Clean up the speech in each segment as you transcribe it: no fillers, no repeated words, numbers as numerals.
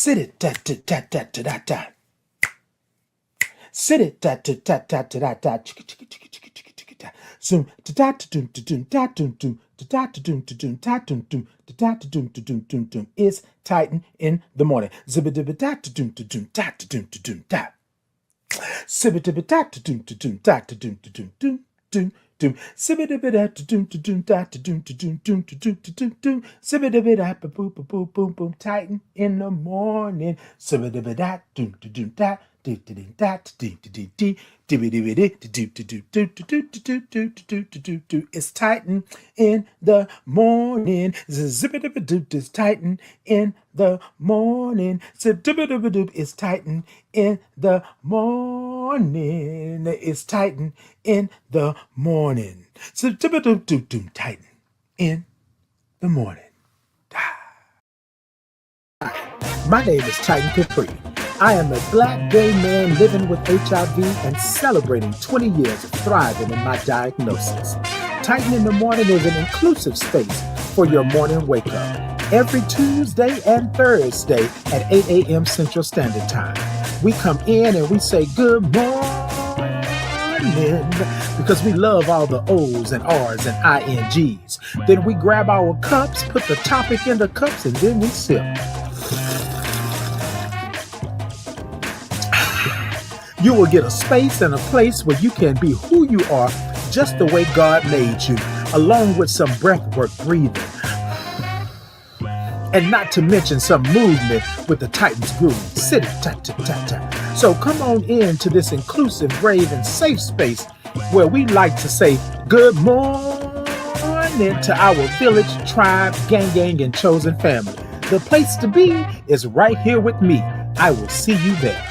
Sit it, da da da da da da da. Sit it, da da da da da da da. Zoom, da da da doom da doom da doom doom da da da doom da doom da doom doom da da da doom da doom doom doom. It's Titan in the morning. Zibba dibba da da doom da doom da da doom da doom da. Sibba dibba da da doom da doom da da doom da doom doom doom. Doom, sibba dibba da doom da doom da da doom da doom doom da doom da doom doom. Sibba dibba da boom boom boom boom boom. Titan in the morning. Sibba dibba da doom da doom da. It's Titan in the morning. It's Titan in the morning. It's Titan in the morning. It's Titan in the morning. Titan in the morning. My name is Titan Capri. I am a black gay man living with HIV and celebrating 20 years of thriving in my diagnosis. Titan in the Morning is an inclusive space for your morning wake up. Every Tuesday and Thursday at 8 a.m. Central Standard Time. We come in and we say good morning because we love all the O's and R's and INGs. Then we grab our cups, put the topic in the cups, and then we sip. You will get a space and a place where you can be who you are just the way God made you, along with some breathwork breathing. And not to mention some movement with the Titans groove. Sit it, ta ta ta ta. So come on in to this inclusive, brave, and safe space where we like to say good morning to our village, tribe, gang, and chosen family. The place to be is right here with me. I will see you there.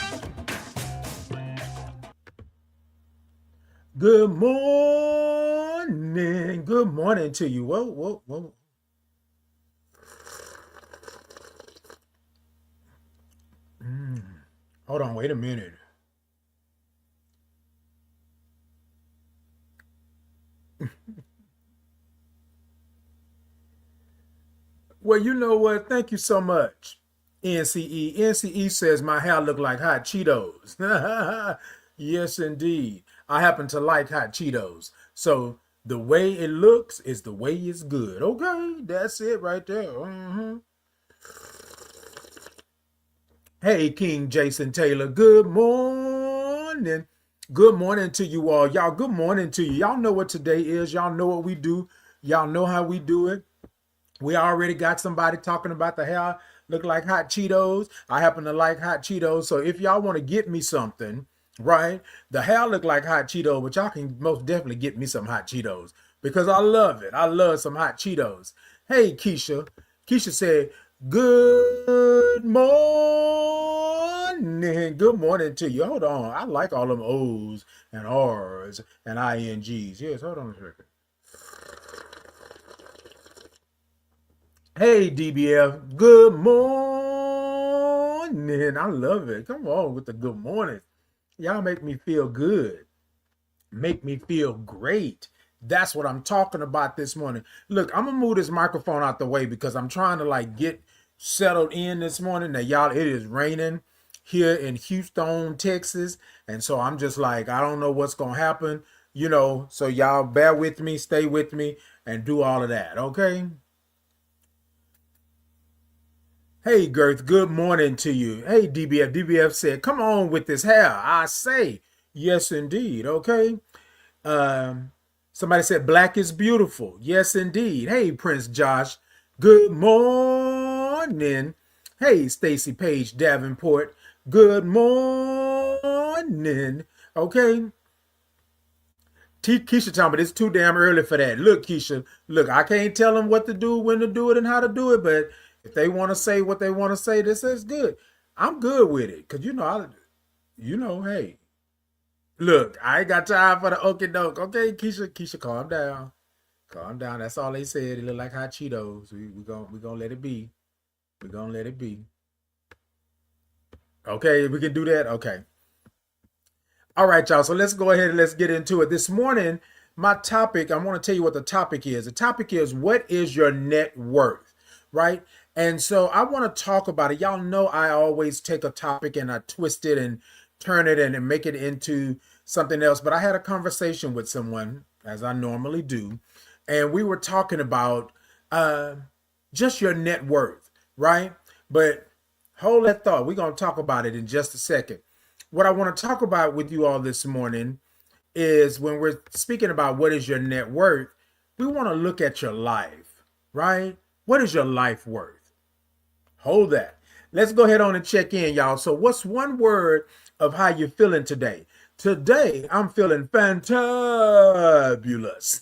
Good morning. Good morning to you. Whoa. Hold on, wait a minute. Well, you know what? Thank you so much, NCE. NCE says my hair look like hot Cheetos. Yes, indeed. I happen to like hot Cheetos. So the way it looks is the way it's good. Okay, that's it right there. Hey, King Jason Taylor, good morning. Good morning to you all. Y'all, good morning to you. Y'all know what today is. Y'all know what we do. Y'all know how we do it. We already got somebody talking about the hair look like hot Cheetos. I happen to like hot Cheetos. So if y'all want to get me something, right? The hair look like hot Cheetos, but y'all can most definitely get me some hot Cheetos because I love it. I love some hot Cheetos. Hey, Keisha. Keisha said, good morning. Good morning to you. Hold on. I like all them O's and R's and INGs. Yes, hold on a second. Hey, DBF. Good morning. I love it. Come on with the good morning. Y'all make me feel good. Make me feel great. That's what I'm talking about this morning. Look, I'm going to move this microphone out the way because I'm trying to get settled in this morning. Now, y'all, it is raining here in Houston, Texas. And so I'm just I don't know what's going to happen, so y'all bear with me, stay with me, and do all of that, okay? Hey, Girth, good morning to you. Hey, DBF. DBF said, come on with this hair. I say, yes, indeed. Okay. Somebody said, black is beautiful. Yes, indeed. Hey, Prince Josh, good morning. Hey, Stacy Page Davenport, good morning. Okay. Keisha talking about it's too damn early for that. Look, Keisha, look, I can't tell them what to do, when to do it, and how to do it, but if they want to say what they want to say, this is good. I'm good with it. Cause hey, look, I ain't got time for the okie doke. Okay, Keisha, calm down. Calm down. That's all they said. It look like hot Cheetos. We gonna let it be. We gonna let it be. Okay, we can do that. Okay. All right, y'all. So let's go ahead and let's get into it. This morning, my topic, I want to tell you what the topic is. The topic is, what is your net worth? right? And so I want to talk about it. Y'all know I always take a topic and I twist it and turn it and make it into something else. But I had a conversation with someone, as I normally do, and we were talking about uh, just your net worth, right? But hold that thought. We're going to talk about it in just a second. What I want to talk about with you all this morning is when we're speaking about what is your net worth, we want to look at your life, right? What is your life worth? Hold that. Let's go ahead on and check in, y'all. So, what's one word of how you're feeling today? Today, I'm feeling fantabulous.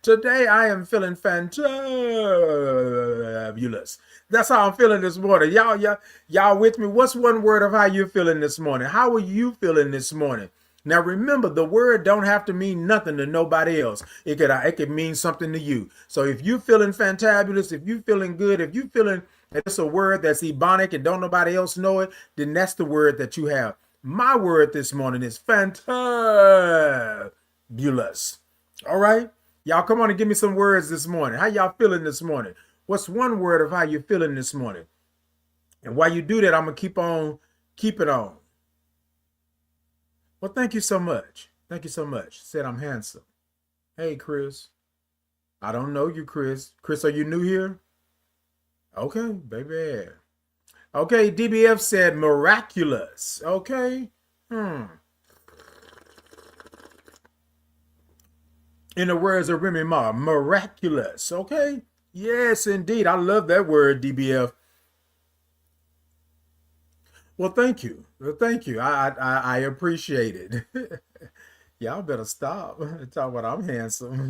Today, I am feeling fantabulous. That's how I'm feeling this morning. Y'all with me? What's one word of how you're feeling this morning? How are you feeling this morning? Now remember, the word don't have to mean nothing to nobody else. It could mean something to you. So if you're feeling fantabulous, if you're feeling good, if you're feeling that it's a word that's ebonic and don't nobody else know it, then that's the word that you have. My word this morning is fantabulous. All right? Y'all come on and give me some words this morning. How y'all feeling this morning? What's one word of how you're feeling this morning? And while you do that, I'm going to keep it on. Well, thank you so much. Thank you so much. Said I'm handsome. Hey, Chris. I don't know you, Chris. Chris, are you new here? Okay, baby. Okay, DBF said miraculous. Okay. In the words of Remy Ma, miraculous. Okay. Yes, indeed. I love that word, DBF. Well, thank you. Well, thank you. I appreciate it. Y'all better stop. Talk about I'm handsome.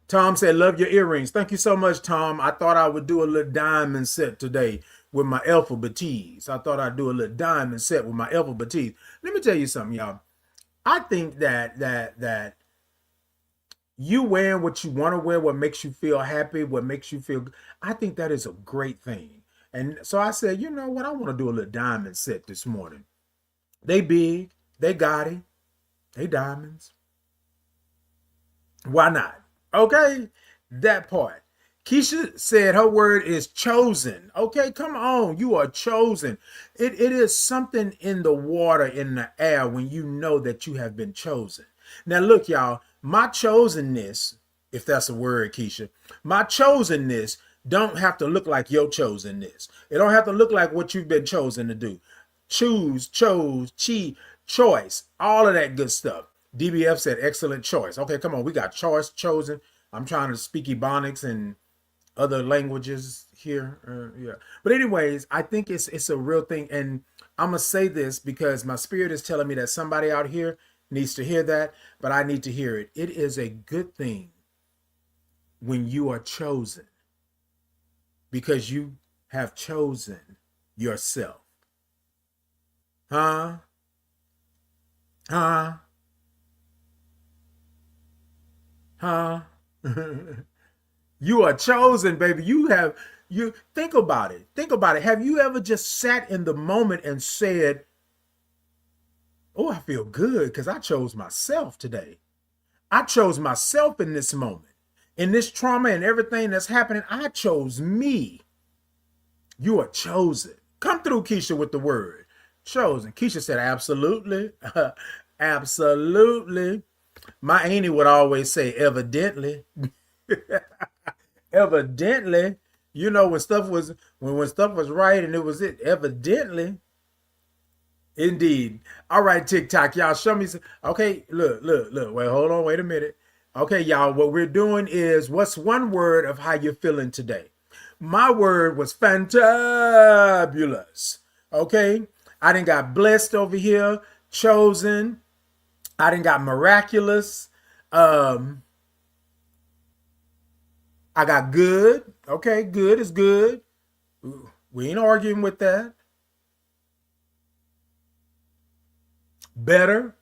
Tom said, love your earrings. Thank you so much, Tom. I thought I would do a little diamond set today with my alphabet tees. I thought I'd do a little diamond set with my alphabet tees. Let me tell you something, y'all. I think that you wearing what you want to wear, what makes you feel happy, what makes you feel, I think that is a great thing. And so I said, you know what? I want to do a little diamond set this morning. They big, they gaudy, they diamonds. Why not? Okay, that part. Keisha said her word is chosen. Okay, come on. You are chosen. It is something in the water, in the air, when you know that you have been chosen. Now, look, y'all, my chosenness, if that's a word, Keisha, my chosenness don't have to look like your chosenness. It don't have to look like what you've been chosen to do. Choose, chose, choice, all of that good stuff. DBF said excellent choice. Okay, come on. We got choice, chosen. I'm trying to speak Ebonics and other languages here. Yeah. But anyways, I think it's a real thing. And I'm going to say this because my spirit is telling me that somebody out here needs to hear that, but I need to hear it. It is a good thing when you are chosen because you have chosen yourself. Huh? Huh? Huh? You are chosen, baby. You think about it. Think about it. Have you ever just sat in the moment and said, oh, I feel good because I chose myself today. I chose myself in this moment. In this trauma and everything that's happening, I chose me. You are chosen. Come through, Keisha, with the word. Chosen. Keisha said, absolutely. Absolutely. My auntie would always say, evidently. Evidently. You know, when stuff was right and it was it. Evidently. Indeed. All right, TikTok, y'all show me some. Okay, look. Wait, hold on. Wait a minute. Okay, y'all, what we're doing is what's one word of how you're feeling today? My word was fantabulous. Okay, I done got blessed over here, chosen. I done got miraculous. I got good. Okay, good is good. We ain't arguing with that. Better.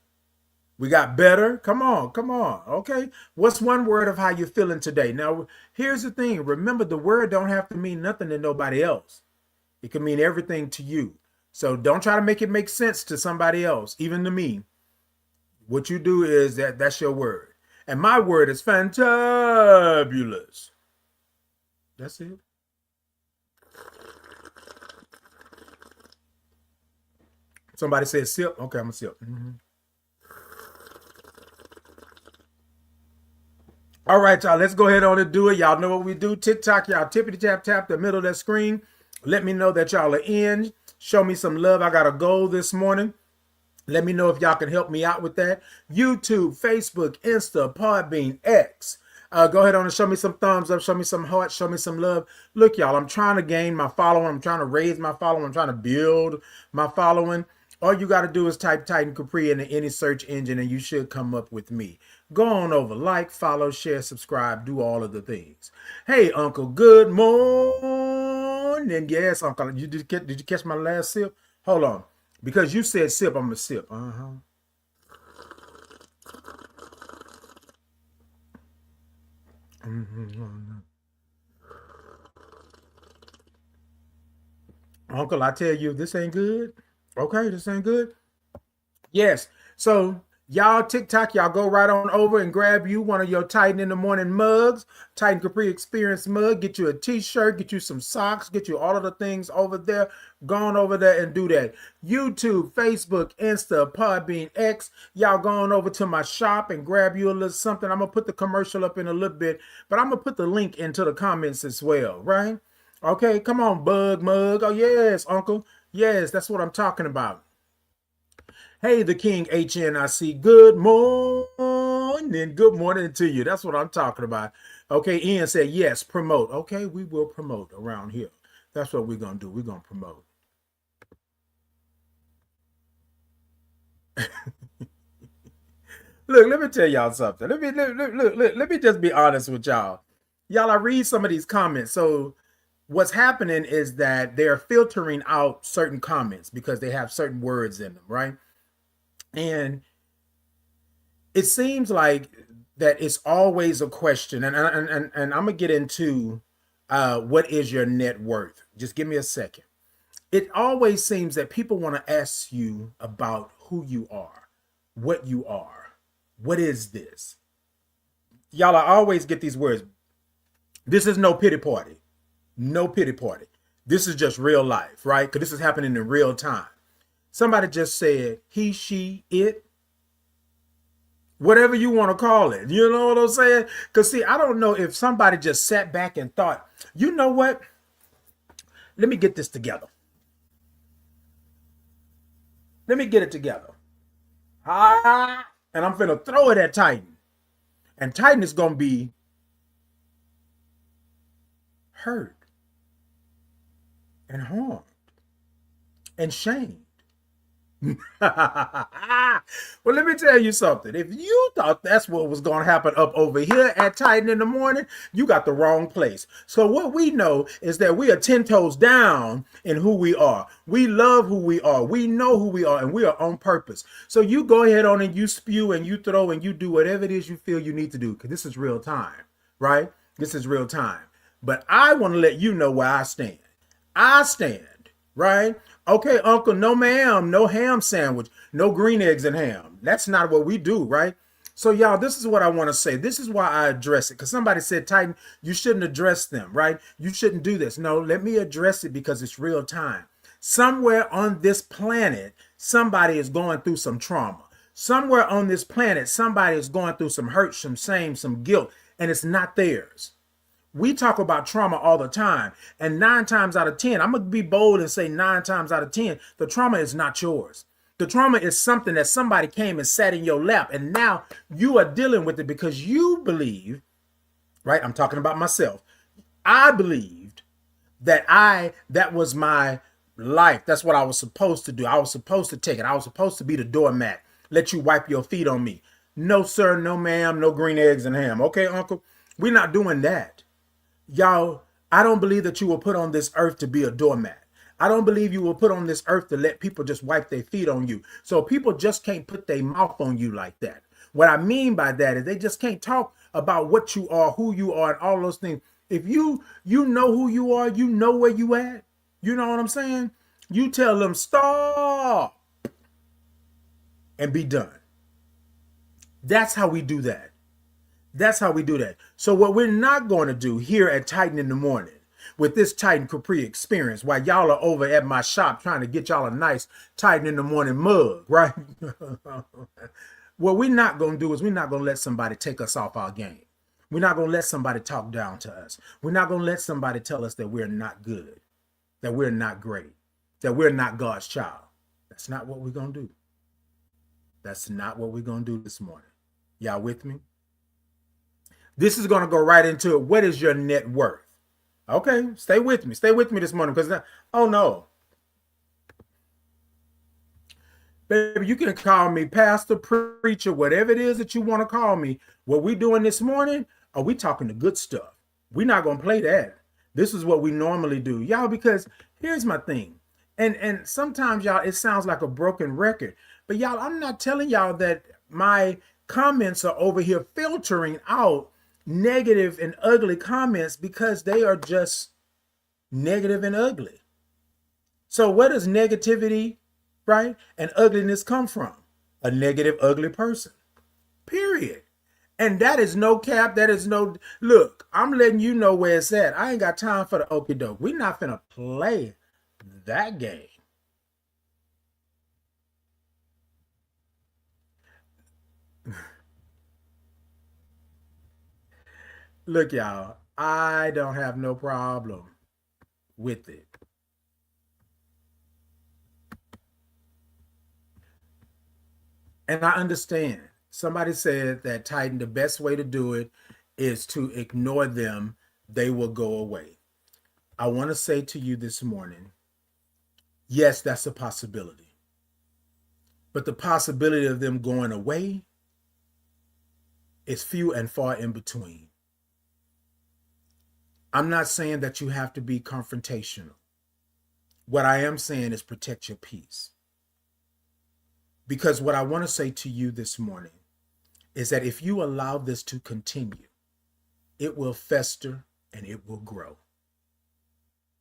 We got better. Come on, come on. Okay. What's one word of how you're feeling today? Now, here's the thing. Remember, the word don't have to mean nothing to nobody else. It can mean everything to you. So don't try to make it make sense to somebody else, even to me. What you do is that's your word. And my word is fantabulous. That's it. Somebody said sip. Okay, I'm gonna sip. All right, y'all, let's go ahead on and do it. Y'all know what we do. TikTok, y'all tippity tap tap the middle of that screen. Let me know that y'all are in. Show me some love. I got a goal this morning. Let me know if y'all can help me out with that. YouTube, Facebook, Insta, Podbean, X. Go ahead on and show me some thumbs up. Show me some hearts. Show me some love. Look, y'all, I'm trying to gain my following. I'm trying to raise my following. I'm trying to build my following. All you got to do is type Titan Capri into any search engine and you should come up with me. Go on over, like, follow, share, subscribe, do all of the things. Hey, Uncle, good morning. Yes, Uncle, did you catch my last sip? Hold on. Because you said sip, I'm going to sip. Uncle, I tell you, this ain't good. Okay, this ain't good. Yes. So y'all TikTok, y'all go right on over and grab you one of your Titan in the Morning mugs, Titan Capri Experience mug. Get you a t-shirt, get you some socks, get you all of the things over there. Go on over there and do that. YouTube, Facebook, Insta, Podbean, X. Y'all go on over to my shop and grab you a little something. I'm going to put the commercial up in a little bit, but I'm going to put the link into the comments as well, right? Okay, come on, Bug Mug. Oh, yes, Uncle. Yes, that's what I'm talking about. Hey, the King HNIC. Good morning. Good morning to you. That's what I'm talking about. Okay, Ian said, yes, promote. Okay, we will promote around here. That's what we're going to do. We're going to promote. Look, let me tell y'all something. Let me just be honest with y'all. Y'all, I read some of these comments. So what's happening is that they're filtering out certain comments because they have certain words in them, right? And it seems like that it's always a question, and I'm gonna get into what is your net worth. Just give me a second. It always seems that people want to ask you about who you are, what you are, what is this. Y'all, I always get these words. This is no pity party, no pity party. This is just real life, right? Because this is happening in real time. Somebody just said he, she, it, whatever you want to call it. You know what I'm saying? Because, see, I don't know if somebody just sat back and thought, you know what? Let me get this together. Let me get it together. And I'm finna throw it at Titan. And Titan is going to be hurt and harmed and shamed. Well, let me tell you something. If you thought that's what was going to happen up over here at Titan in the Morning, you got the wrong place. So what we know is that we are 10 toes down in who we are. We love who we are. We know who we are, and we are on purpose. So you go ahead on and you spew and you throw and you do whatever it is you feel you need to do, because this is real time, right? This is real time. But I want to let you know where I stand. I stand, right? Okay, Uncle, no ma'am, no ham sandwich, no green eggs and ham. That's not what we do, right? So, y'all, this is what I want to say. This is why I address it. Because somebody said, Titan, you shouldn't address them, right? You shouldn't do this. No, let me address it because it's real time. Somewhere on this planet, somebody is going through some trauma. Somewhere on this planet, somebody is going through some hurt, some shame, some guilt, and it's not theirs. We talk about trauma all the time, and 9 times out of 10, I'm going to be bold and say 9 times out of 10, the trauma is not yours. The trauma is something that somebody came and sat in your lap, and now you are dealing with it because you believe, right? I'm talking about myself. I believed that was my life. That's what I was supposed to do. I was supposed to take it. I was supposed to be the doormat, let you wipe your feet on me. No, sir, no, ma'am, no green eggs and ham. Okay, Uncle? We're not doing that. Y'all, I don't believe that you were put on this earth to be a doormat. I don't believe you were put on this earth to let people just wipe their feet on you. So people just can't put their mouth on you like that. What I mean by that is they just can't talk about what you are, who you are, and all those things. If you know who you are, you know where you at. You know what I'm saying? You tell them stop and be done. That's how we do that. That's how we do that. So what we're not going to do here at Titan in the Morning with this Titan Capri experience, while y'all are over at my shop trying to get y'all a nice Titan in the Morning mug, right? What we're not going to do is we're not going to let somebody take us off our game. We're not going to let somebody talk down to us. We're not going to let somebody tell us that we're not good, that we're not great, that we're not God's child. That's not what we're going to do. That's not what we're going to do this morning. Y'all with me? This is going to go right into it. What is your net worth? Okay, stay with me. Stay with me this morning because, oh no. Baby, you can call me pastor, preacher, whatever it is that you want to call me. What we doing this morning, are we talking the good stuff? We're not going to play that. This is what we normally do. Y'all, because here's my thing. And sometimes, y'all, it sounds like a broken record. But, y'all, I'm not telling y'all that my comments are over here filtering out negative and ugly comments because they are just negative and ugly. So where does negativity, right, and ugliness come from? A negative, ugly person, period. And that is no cap. That is no, look, I'm letting you know where it's at. I ain't got time for the okie doke. We're not finna play that game. Look, y'all, I don't have no problem with it. And I understand. Somebody said that Titan, the best way to do it is to ignore them. They will go away. I want to say to you this morning, yes, that's a possibility. But the possibility of them going away is few and far in between. I'm not saying that you have to be confrontational. What I am saying is protect your peace. Because what I want to say to you this morning is that if you allow this to continue, it will fester and it will grow.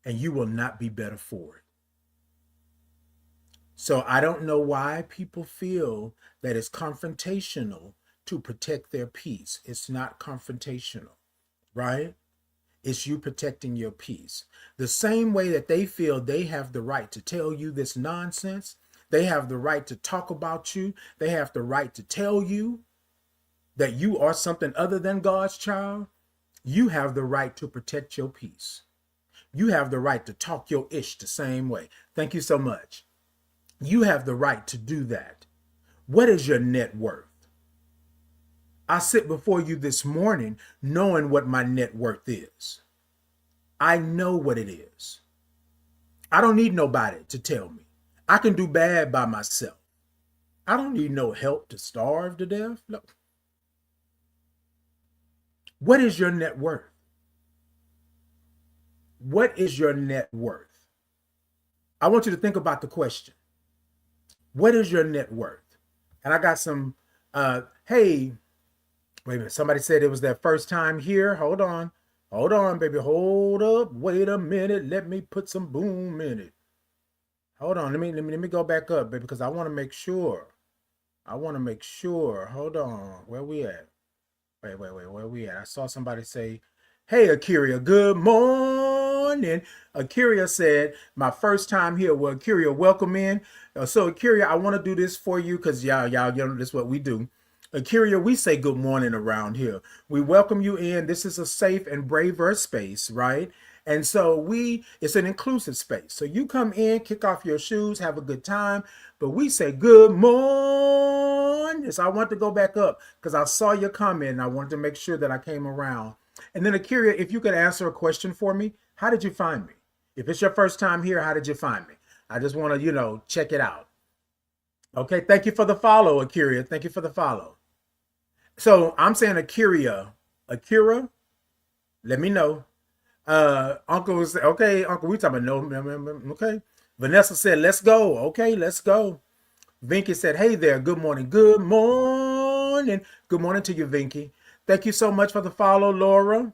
And you will not be better for it. So I don't know why people feel that it's confrontational to protect their peace. It's not confrontational, right? It's you protecting your peace. The same way that they feel they have the right to tell you this nonsense, they have the right to talk about you, they have the right to tell you that you are something other than God's child. You have the right to protect your peace. You have the right to talk your ish the same way. Thank you so much. You have the right to do that. What is your net worth? I sit before you this morning knowing what my net worth is. I know what it is. I don't need nobody to tell me. I can do bad by myself. I don't need no help to starve to death. No. What is your net worth? What is your net worth? I want you to think about the question. What is your net worth? And I got some, hey, wait a minute. Somebody said it was their first time here. Hold on. Hold on, baby. Hold up. Wait a minute. Let me put some boom in it. Hold on. Let me go back up, baby, because I want to make sure. I want to make sure. Hold on. Where we at? Wait. Where we at? I saw somebody say, hey, Akiria, good morning. Akiria said, my first time here. Well, Akiria, welcome in. So, Akiria, I want to do this for you because y'all, this is what we do. Akiria, we say good morning around here. We welcome you in. This is a safe and braver space, right? And so it's an inclusive space. So you come in, kick off your shoes, have a good time. But we say good morning. So I want to go back up because I saw your comment and I wanted to make sure that I came around. And then Akiria, if you could answer a question for me, how did you find me? If it's your first time here, how did you find me? I just want to, check it out. Okay, thank you for the follow, Akiria. Thank you for the follow. So I'm saying Akira, let me know. Uncle was okay, Uncle, we talking about no, okay. Vanessa said, let's go. Okay, let's go. Vinky said, hey there, good morning. Good morning. Good morning to you, Vinky. Thank you so much for the follow, Laura.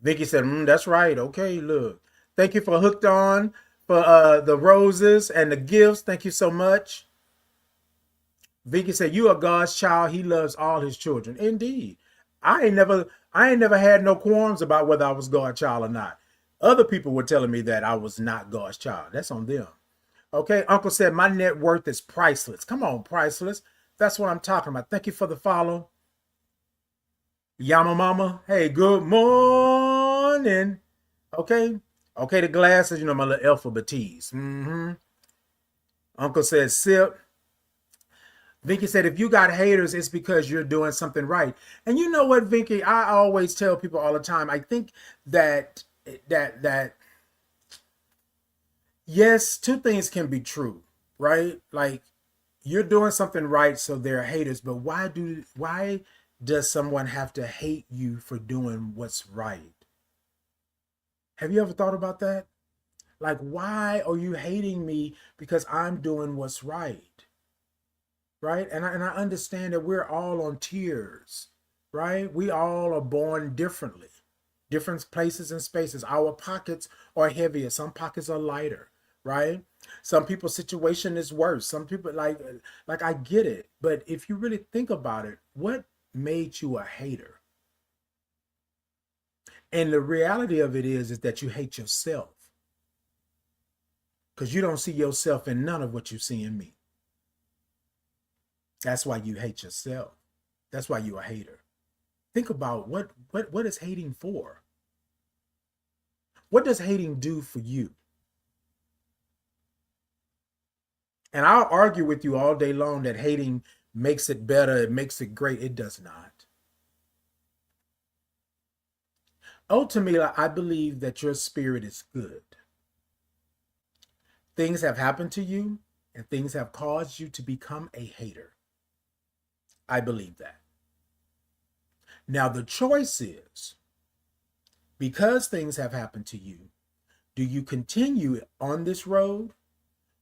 Vinky said, that's right. Okay, look. Thank you for hooked on for the roses and the gifts. Thank you so much. Vicky said, "You are God's child. He loves all his children." Indeed. I ain't never had no qualms about whether I was God's child or not. Other people were telling me that I was not God's child. That's on them. Okay. Uncle said, "My net worth is priceless." Come on, priceless. That's what I'm talking about. Thank you for the follow. Yama mama. Hey, good morning. Okay. Okay, the glasses, my little alphabetese. Uncle said, "Sip." Vinky said, "If you got haters, it's because you're doing something right." And you know what, Vinky? I always tell people all the time. I think that that yes, two things can be true, right? Like you're doing something right, so they're haters. But why does someone have to hate you for doing what's right? Have you ever thought about that? Like, why are you hating me because I'm doing what's right? Right? And I understand that we're all on tiers, right? We all are born differently, different places and spaces. Our pockets are heavier, some pockets are lighter, right? Some people's situation is worse. Some people like I get it, but if you really think about it, what made you a hater? And the reality of it is that you hate yourself because you don't see yourself in none of what you see in me. That's why you hate yourself. That's why you're a hater. Think about what is hating for? What does hating do for you? And I'll argue with you all day long that hating makes it better, it makes it great. It does not. Ultimately, I believe that your spirit is good. Things have happened to you and things have caused you to become a hater. I believe that. Now, the choice is because things have happened to you, do you continue on this road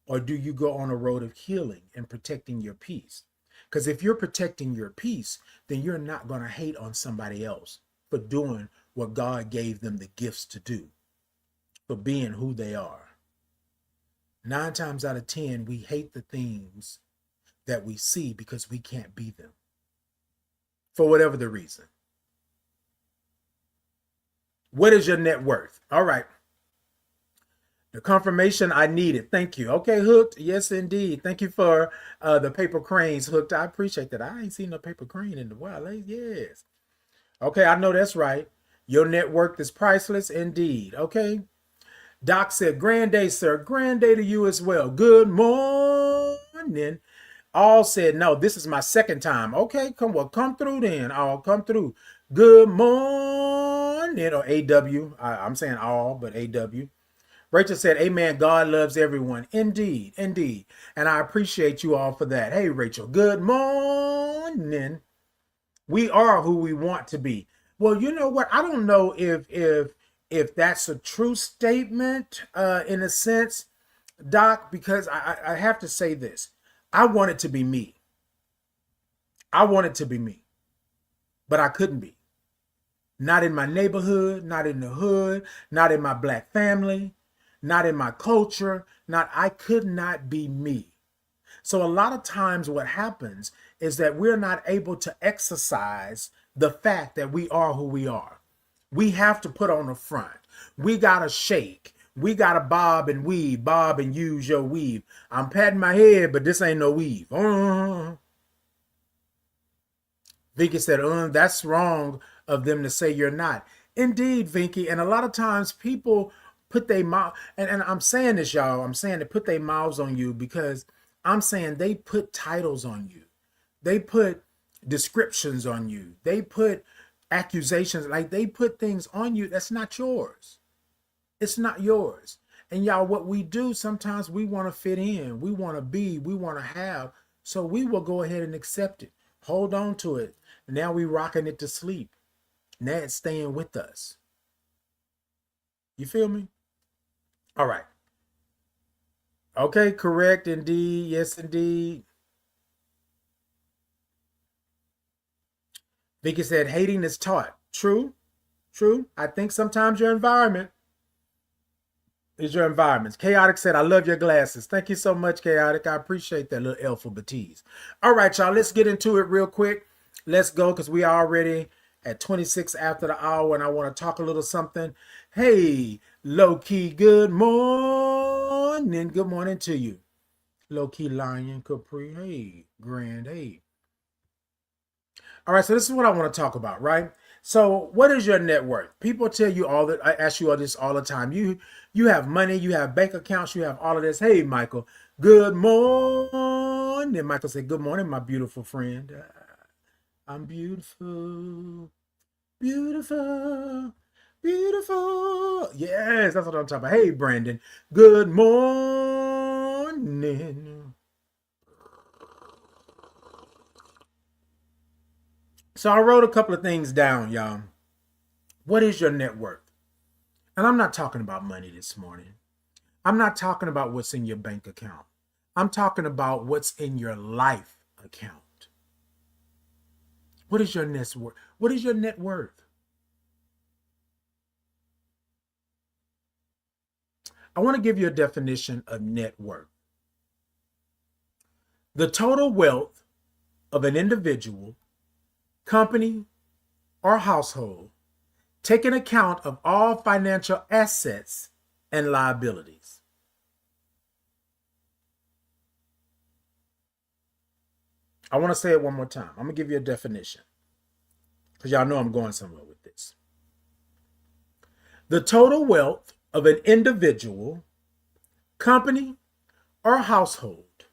or do you go on a road of healing and protecting your peace? Because if you're protecting your peace, then you're not going to hate on somebody else for doing what God gave them the gifts to do, for being who they are. 9 times out of 10, we hate the things that we see because we can't be them for whatever the reason. What is your net worth? All right. The confirmation I needed. Thank you. Okay, Hooked. Yes, indeed. Thank you for the paper cranes, Hooked. I appreciate that. I ain't seen no paper crane in a while. Yes. Okay, I know that's right. Your network is priceless indeed. Okay. Doc said, "Grand day, sir. Grand day to you as well. Good morning." All said, "No, this is my second time." Okay, come through then. All come through. Good morning, or AW. I'm saying all, but AW. Rachel said, "Amen. God loves everyone." Indeed, indeed. And I appreciate you all for that. Hey, Rachel, good morning. We are who we want to be. Well, you know what? I don't know if that's a true statement in a sense, Doc, because I have to say this. I wanted to be me. I wanted to be me, but I couldn't be. Not in my neighborhood, not in the hood, not in my black family, not in my culture, not I could not be me. So a lot of times what happens is that we're not able to exercise the fact that we are who we are. We have to put on the front. We got to shake. We got to bob and use your weave. I'm patting my head, but this ain't no weave. Vinky said, that's wrong of them to say you're not. Indeed, Vinky. And a lot of times people put their mouth, and I'm saying this, y'all, I'm saying they put their mouths on you because I'm saying they put titles on you. They put descriptions on you. They put accusations, like they put things on you that's not yours. It's not yours. And y'all, what we do sometimes, we want to fit in. We want to be, we want to have. So we will go ahead and accept it. Hold on to it. Now we rocking it to sleep. Now it's staying with us. You feel me? All right. Okay, correct indeed. Yes, indeed. Vicky said, "Hating is taught." True, true. I think sometimes your environment. Is your environments. Chaotic said, I love your glasses. Thank you so much, Chaotic. I appreciate that little alphabetese. All right, y'all, let's get into it real quick. Let's go because we are already at 26 after the hour and I want to talk a little something. Hey, low key, good morning. Good morning to you. Low key, Lion, Capri. Hey, Grand. Hey. All right, so this is what I want to talk about, right? So, what is your net worth? People tell you all that. I ask you all this all the time. You have money, you have bank accounts, you have all of this. Hey, Michael, good morning. Michael said, "Good morning, my beautiful friend. I'm beautiful, beautiful, beautiful." Yes, that's what I'm talking about. Hey, Brandon, good morning. So I wrote a couple of things down, y'all. What is your net worth? And I'm not talking about money this morning. I'm not talking about what's in your bank account. I'm talking about what's in your life account. What is your net worth? What is your net worth? I want to give you a definition of net worth. The total wealth of an individual, company, or household, taking account of all financial assets and liabilities. I want to say it one more time. I'm going to give you a definition because y'all know I'm going somewhere with this. The total wealth of an individual, company, or household,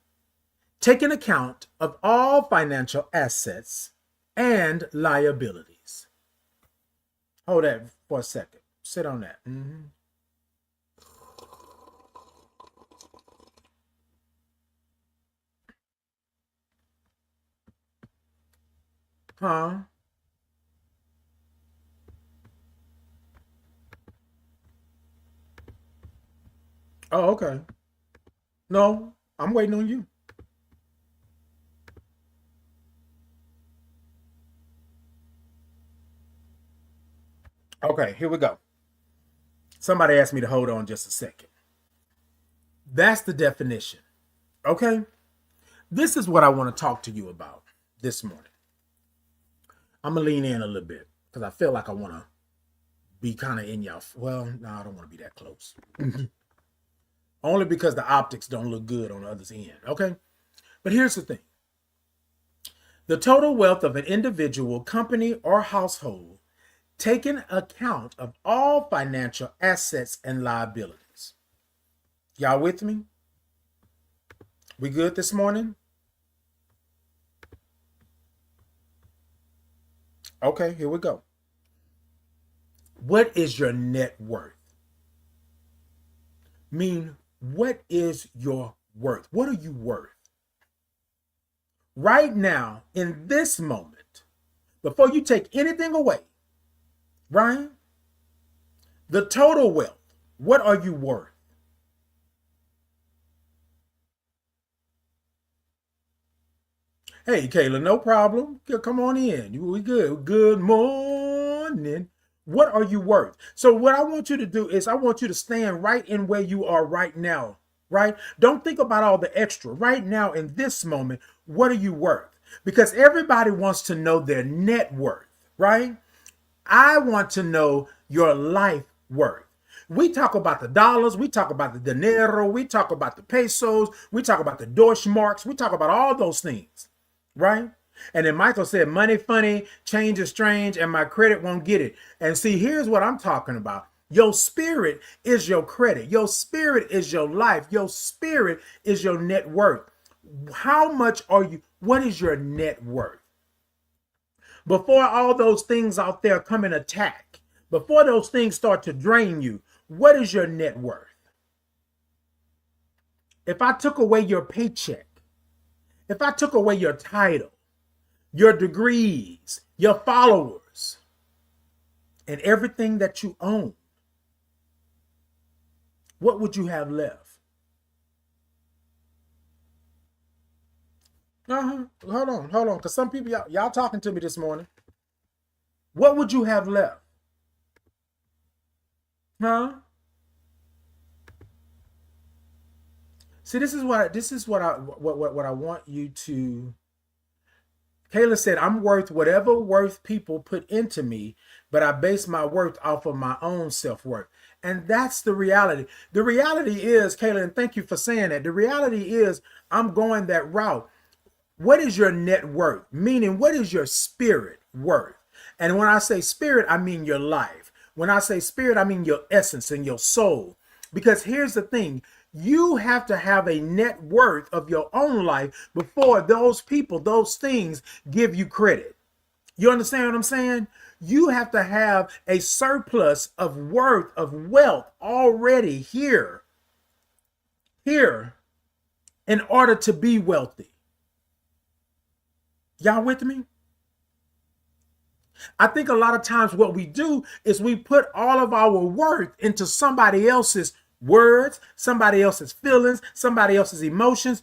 taking account of all financial assets and liabilities. Hold that for a second. Sit on that. Huh? Oh, okay. No, I'm waiting on you. Okay, here we go. Somebody asked me to hold on just a second. That's the definition. Okay? This is what I want to talk to you about this morning. I'm going to lean in a little bit because I feel like I want to be kind of in y'all. Well, no, I don't want to be that close. Only because the optics don't look good on the other end. Okay? But here's the thing. The total wealth of an individual, company, or household, taking account of all financial assets and liabilities. Y'all with me? We good this morning? Okay, here we go. What is your net worth? What is your worth? What are you worth? Right now, in this moment, before you take anything away, Ryan, the total wealth, what are you worth? Hey, Kayla, no problem. Come on in. We good. Good morning. What are you worth? So what I want you to do is I want you to stand right in where you are right now, right? Don't think about all the extra. Right now in this moment, what are you worth? Because everybody wants to know their net worth, right? I want to know your life worth. We talk about the dollars, we talk about the dinero, we talk about the pesos, we talk about the Deutschmarks, we talk about all those things, right? And then Michael said, money funny, change is strange, and my credit won't get it. And see, here's what I'm talking about. Your spirit is your credit. Your spirit is your life. Your spirit is your net worth. How much are you? What is your net worth? Before all those things out there come and attack, before those things start to drain you, what is your net worth? If I took away your paycheck, if I took away your title, your degrees, your followers, and everything that you own, what would you have left? Hold on, because some people, y'all talking to me this morning. What would you have left? Huh? See, this is what I want you to. Kayla said, I'm worth whatever worth people put into me, but I base my worth off of my own self-worth. And that's the reality. The reality is, Kayla, and thank you for saying that. The reality is I'm going that route. What is your net worth? Meaning, what is your spirit worth? And when I say spirit, I mean your life. When I say spirit, I mean your essence and your soul. Because here's the thing, you have to have a net worth of your own life before those people, those things give you credit. You understand what I'm saying? You have to have a surplus of worth, of wealth already here, in order to be wealthy. Y'all with me? I think a lot of times what we do is we put all of our worth into somebody else's words, somebody else's feelings, somebody else's emotions.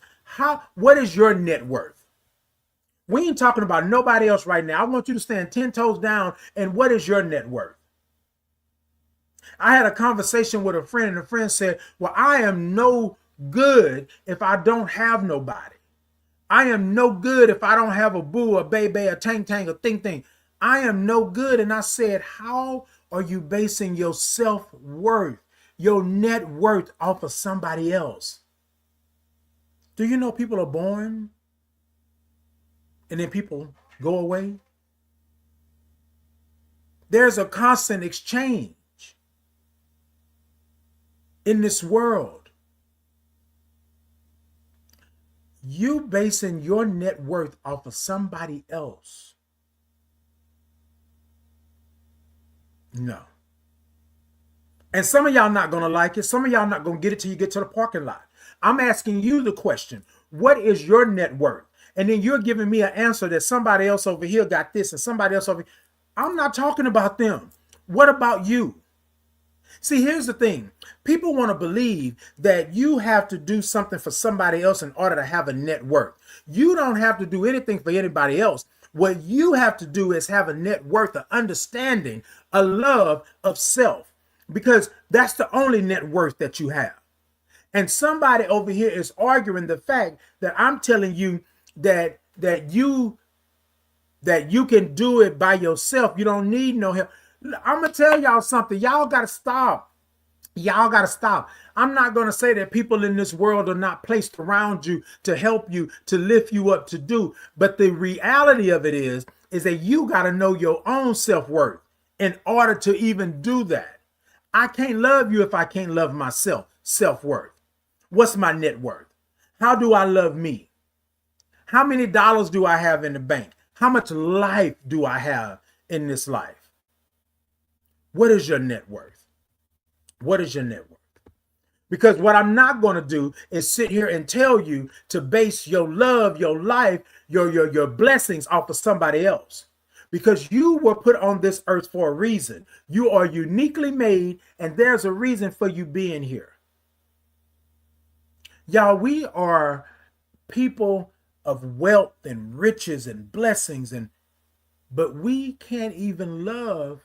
What is your net worth? We ain't talking about nobody else right now. I want you to stand 10 toes down. And what is your net worth? I had a conversation with a friend, and a friend said, well, I am no good if I don't have nobody. I am no good if I don't have a boo, a baby, a tang tang, a thing thing. I am no good. And I said, how are you basing your self-worth, your net worth off of somebody else? Do you know people are born and then people go away? There's a constant exchange in this world. You basing your net worth off of somebody else. No. And some of y'all not going to like it. Some of y'all not going to get it till you get to the parking lot. I'm asking you the question, what is your net worth? And then you're giving me an answer that somebody else over here got this and somebody else over here. I'm not talking about them. What about you? See, here's the thing. People want to believe that you have to do something for somebody else in order to have a net worth. You don't have to do anything for anybody else. What you have to do is have a net worth, of understanding, a love of self, because that's the only net worth that you have. And somebody over here is arguing the fact that I'm telling you that you can do it by yourself. You don't need no help. I'm gonna tell y'all something. Y'all gotta stop. Y'all got to stop. I'm not going to say that people in this world are not placed around you to help you, to lift you up, to do. But the reality of it is that you got to know your own self-worth in order to even do that. I can't love you if I can't love myself. Self-worth. What's my net worth? How do I love me? How many dollars do I have in the bank? How much life do I have in this life? What is your net worth? What is your net worth? Because what I'm not going to do is sit here and tell you to base your love, your life, your blessings off of somebody else. Because you were put on this earth for a reason. You are uniquely made, and there's a reason for you being here. Y'all, we are people of wealth and riches and blessings, but we can't even love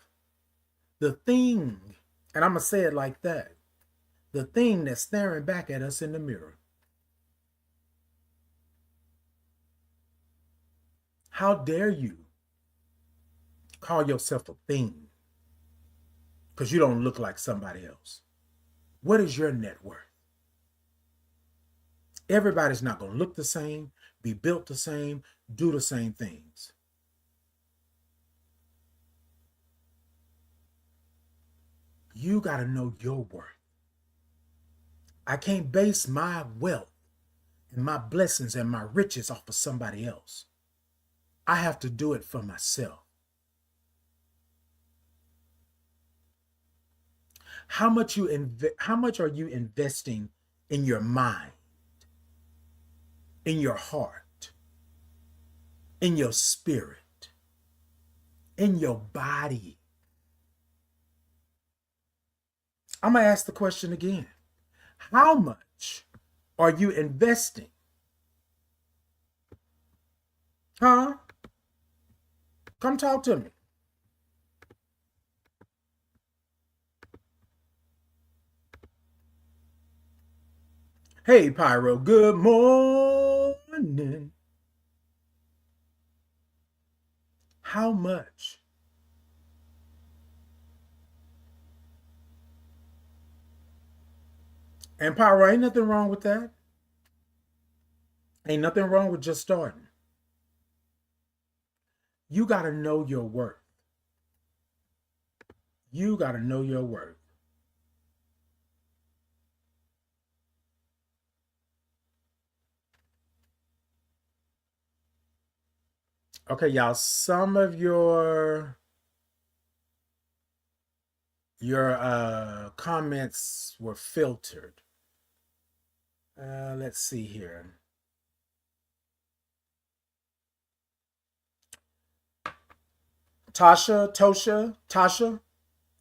the thing. And I'm going to say it like that. The thing that's staring back at us in the mirror. How dare you call yourself a thing because you don't look like somebody else? What is your net worth? Everybody's not going to look the same, be built the same, do the same things. You got to know your worth. I can't base my wealth and my blessings and my riches off of somebody else. I have to do it for myself. How much are you investing in your mind, in your heart, in your spirit, in your body? I'm going to ask the question again. How much are you investing? Huh? Come talk to me. Hey, Pyro, good morning. How much? And Pyro, ain't nothing wrong with that. Ain't nothing wrong with just starting. You got to know your worth. You got to know your worth. Okay, y'all, some of your comments were filtered. Let's see here. Tosha.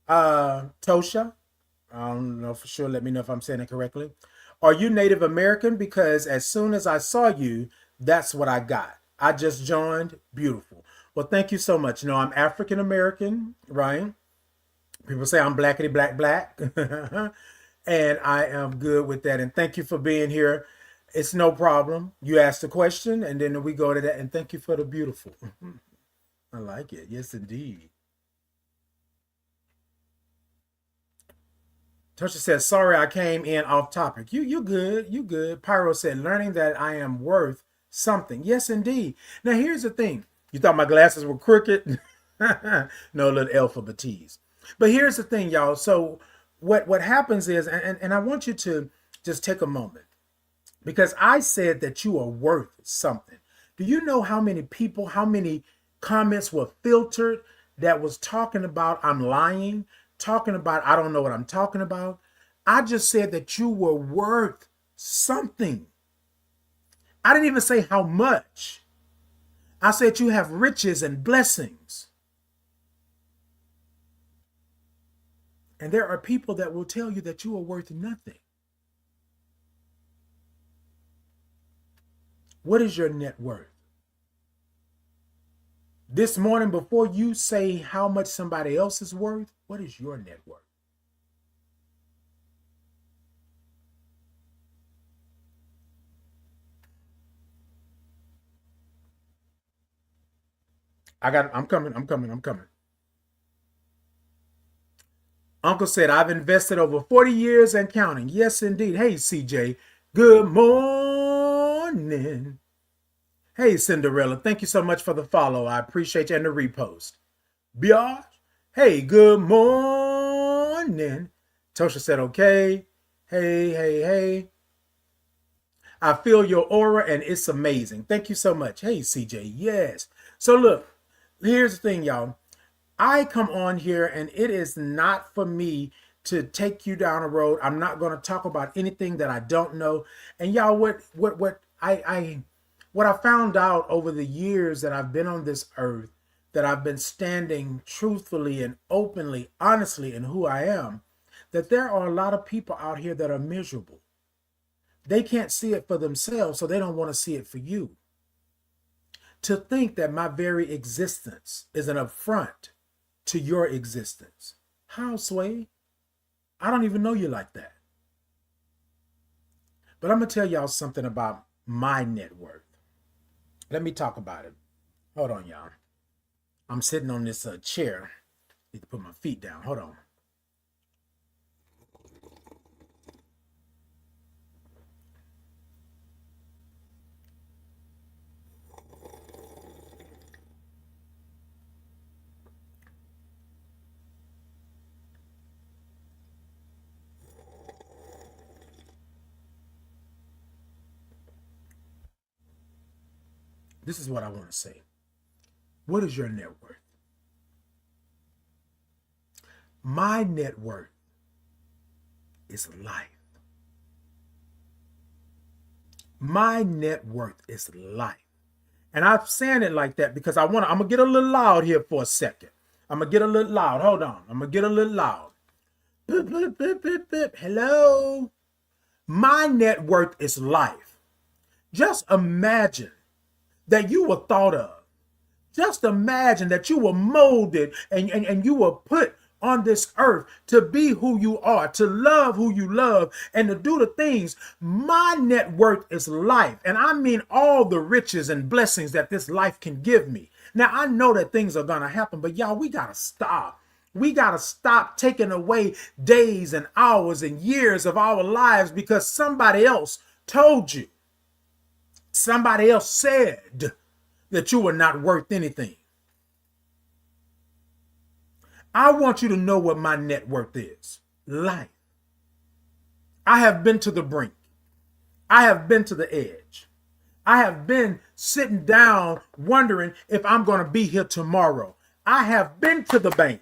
I don't know for sure. Let me know if I'm saying it correctly. Are you Native American? Because as soon as I saw you, that's what I got. I just joined. Beautiful. Well, thank you so much. No, I'm African American, right? People say I'm blackity black black. And I am good with that. And thank you for being here. It's no problem. You asked a question and then we go to that. And thank you for the beautiful. I like it. Yes, indeed. Tosha says, sorry I came in off topic. You good. You good. Pyro said, learning that I am worth something. Yes, indeed. Now here's the thing. You thought my glasses were crooked? No, little alphabetese. But here's the thing, y'all. So what happens is, and I want you to just take a moment because I said that you are worth something. Do you know how many people, how many comments were filtered that was talking about I'm lying, talking about I don't know what I'm talking about? I just said that you were worth something. I didn't even say how much. I said you have riches and blessings. And there are people that will tell you that you are worth nothing. What is your net worth? This morning, before you say how much somebody else is worth, what is your net worth? I'm coming. Uncle said, I've invested over 40 years and counting. Yes, indeed. Hey, CJ, good morning. Hey, Cinderella, thank you so much for the follow. I appreciate you and the repost. Biatch, hey, good morning. Tosha said, okay. Hey. I feel your aura and it's amazing. Thank you so much. Hey, CJ, yes. So look, here's the thing, y'all. I come on here and it is not for me to take you down a road. I'm not going to talk about anything that I don't know. And y'all, what I found out over the years that I've been on this earth, that I've been standing truthfully and openly, honestly in who I am, that there are a lot of people out here that are miserable. They can't see it for themselves, so they don't want to see it for you. To think that my very existence is an affront to your existence. How, Sway? I don't even know you like that. But I'm going to tell y'all something about my net worth. Let me talk about it. Hold on, y'all. I'm sitting on this chair. Need to put my feet down. Hold on. This is what I want to say. What is your net worth? My net worth is life. My net worth is life. And I'm saying it like that because I'm going to get a little loud here for a second. I'm going to get a little loud. Hold on. I'm going to get a little loud. Beep, beep, beep, beep, beep. Hello. My net worth is life. Just imagine that you were thought of. Just imagine that you were molded and you were put on this earth to be who you are, to love who you love, and to do the things. My net worth is life. And I mean all the riches and blessings that this life can give me. Now, I know that things are going to happen, but y'all, we got to stop. We got to stop taking away days and hours and years of our lives because somebody else told you. Somebody else said that you were not worth anything. I want you to know what my net worth is. Life. I have been to the brink. I have been to the edge. I have been sitting down wondering if I'm going to be here tomorrow. I have been to the bank,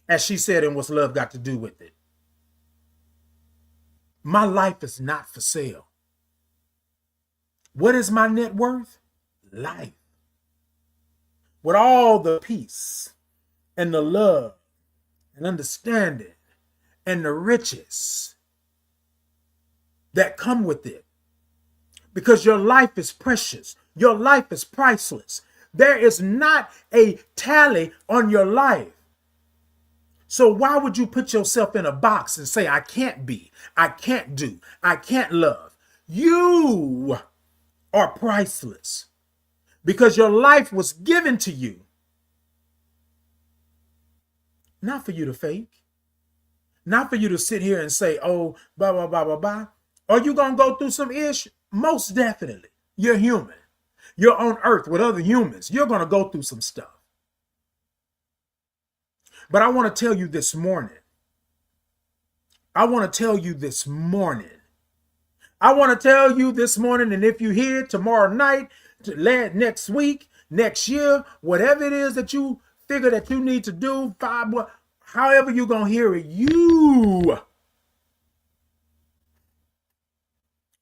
as she said, and what's love got to do with it? My life is not for sale. What is my net worth? Life. With all the peace and the love and understanding and the riches that come with it. Because your life is precious. Your life is priceless. There is not a tally on your life. So why would you put yourself in a box and say, I can't be, I can't do, I can't love? You are priceless because your life was given to you. Not for you to fake. Not for you to sit here and say, oh, blah, blah, blah, blah, blah. Are you going to go through some ish? Most definitely. You're human. You're on earth with other humans. You're going to go through some stuff. But I want to tell you this morning. I want to tell you this morning. I want to tell you this morning, and if you hear it tomorrow night, next week, next year, whatever it is that you figure that you need to do, however you're going to hear it, you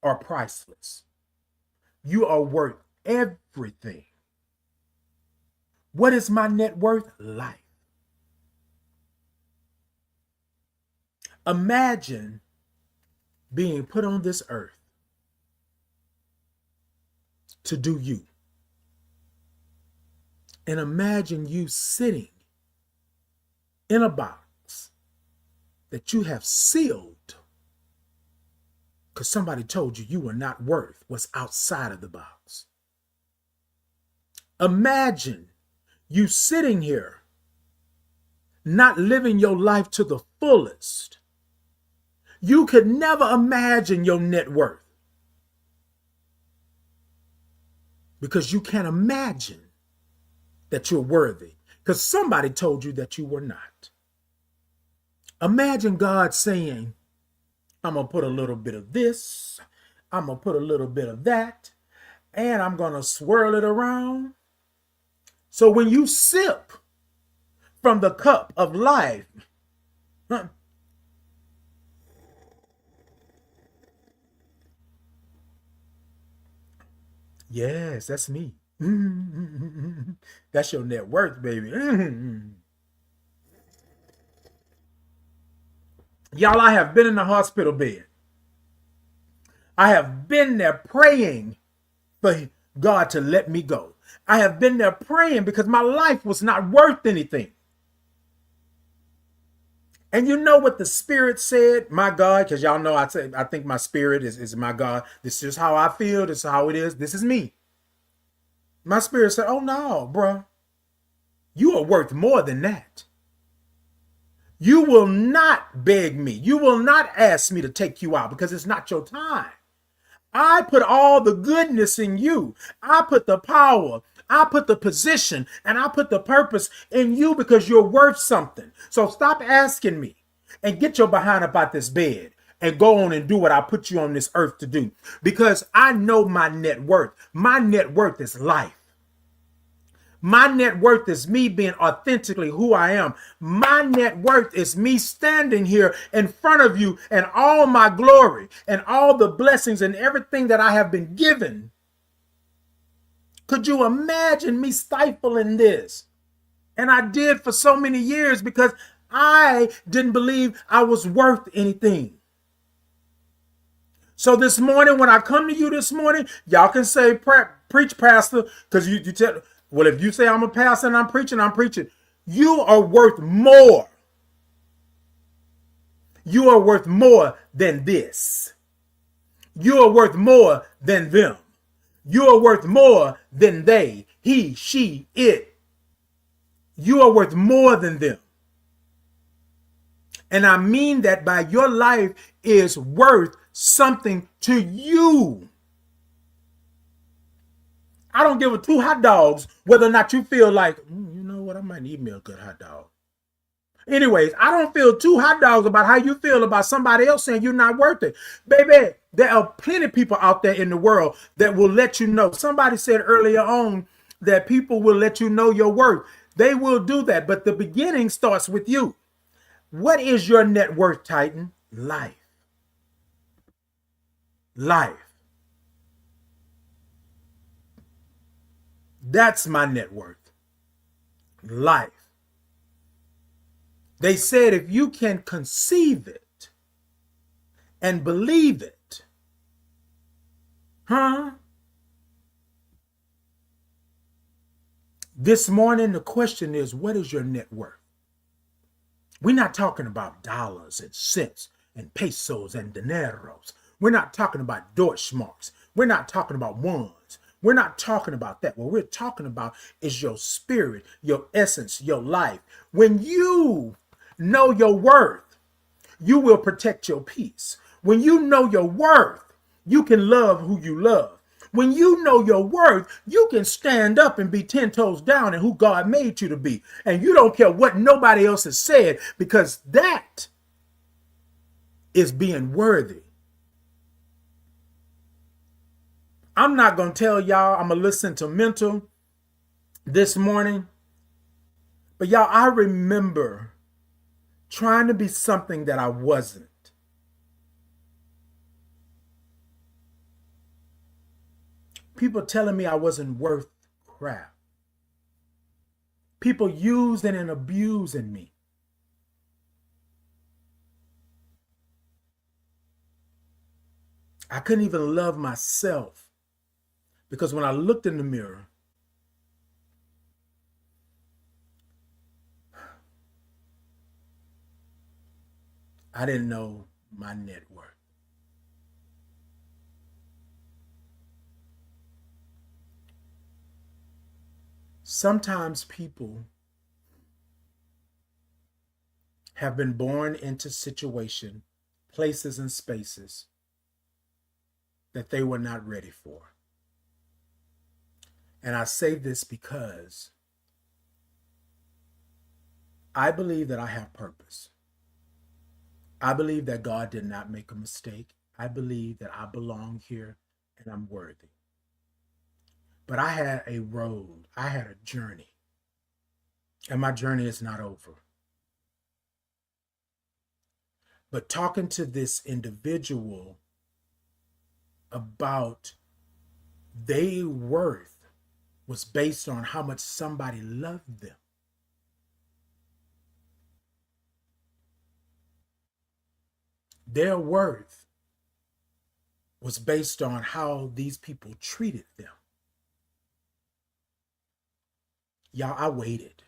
are priceless. You are worth everything. What is my net worth? Life. Imagine being put on this earth to do you. And imagine you sitting in a box that you have sealed because somebody told you you were not worth what's outside of the box. Imagine you sitting here not living your life to the fullest. You could never imagine your net worth because you can't imagine that you're worthy because somebody told you that you were not. Imagine God saying, I'm going to put a little bit of this, I'm going to put a little bit of that, and I'm going to swirl it around. So when you sip from the cup of life, yes, that's me. That's your net worth, baby. Y'all, I have been in the hospital bed. I have been there praying for God to let me go. I have been there praying because my life was not worth anything. And you know what the Spirit said? My God, because y'all know I think my spirit is my God. This is just how I feel. This is how it is. This is me. My spirit said, oh no, bruh. You are worth more than that. You will not beg me. You will not ask me to take you out because it's not your time. I put all the goodness in you. I put the power, I put the position, and I put the purpose in you because you're worth something. So stop asking me and get your behind up out this bed and go on and do what I put you on this earth to do because I know my net worth. My net worth is life. My net worth is me being authentically who I am. My net worth is me standing here in front of you and all my glory and all the blessings and everything that I have been given. Could you imagine me stifling this? And I did for so many years because I didn't believe I was worth anything. So this morning, when I come to you this morning, y'all can say, preach, pastor, because you tell. Well, if you say I'm a pastor and I'm preaching, I'm preaching. You are worth more You are worth more than this. You are worth more than them. You are worth more than they, he, she, it. You are worth more than them. And I mean that by your life is worth something to you. I don't give a two hot dogs whether or not you feel like, you know what, I might need me a good hot dog. Anyways, I don't feel two hot dogs about how you feel about somebody else saying you're not worth it. Baby, there are plenty of people out there in the world that will let you know. Somebody said earlier on that people will let you know your worth. They will do that, but the beginning starts with you. What is your net worth, Titan? Life. Life. That's my net worth. Life. They said if you can conceive it and believe it, This morning, the question is, what is your net worth? We're not talking about dollars and cents and pesos and dineros. We're not talking about Deutschmarks. We're not talking about ones. We're not talking about that. What we're talking about is your spirit, your essence, your life. When you know your worth, you will protect your peace. When you know your worth, you can love who you love. When you know your worth, you can stand up and be 10 toes down in who God made you to be. And you don't care what nobody else has said, because that is being worthy. I'm not going to tell y'all I'm going to listen to Mental this morning. But y'all, I remember trying to be something that I wasn't. People telling me I wasn't worth crap. People using and abusing me. I couldn't even love myself, because when I looked in the mirror, I didn't know my net worth. Sometimes people have been born into situations, places, and spaces that they were not ready for. And I say this because I believe that I have purpose. I believe that God did not make a mistake. I believe that I belong here and I'm worthy. But I had a road, I had a journey, and my journey is not over. But talking to this individual about their worth was based on how much somebody loved them. Their worth was based on how these people treated them. Y'all, I waited.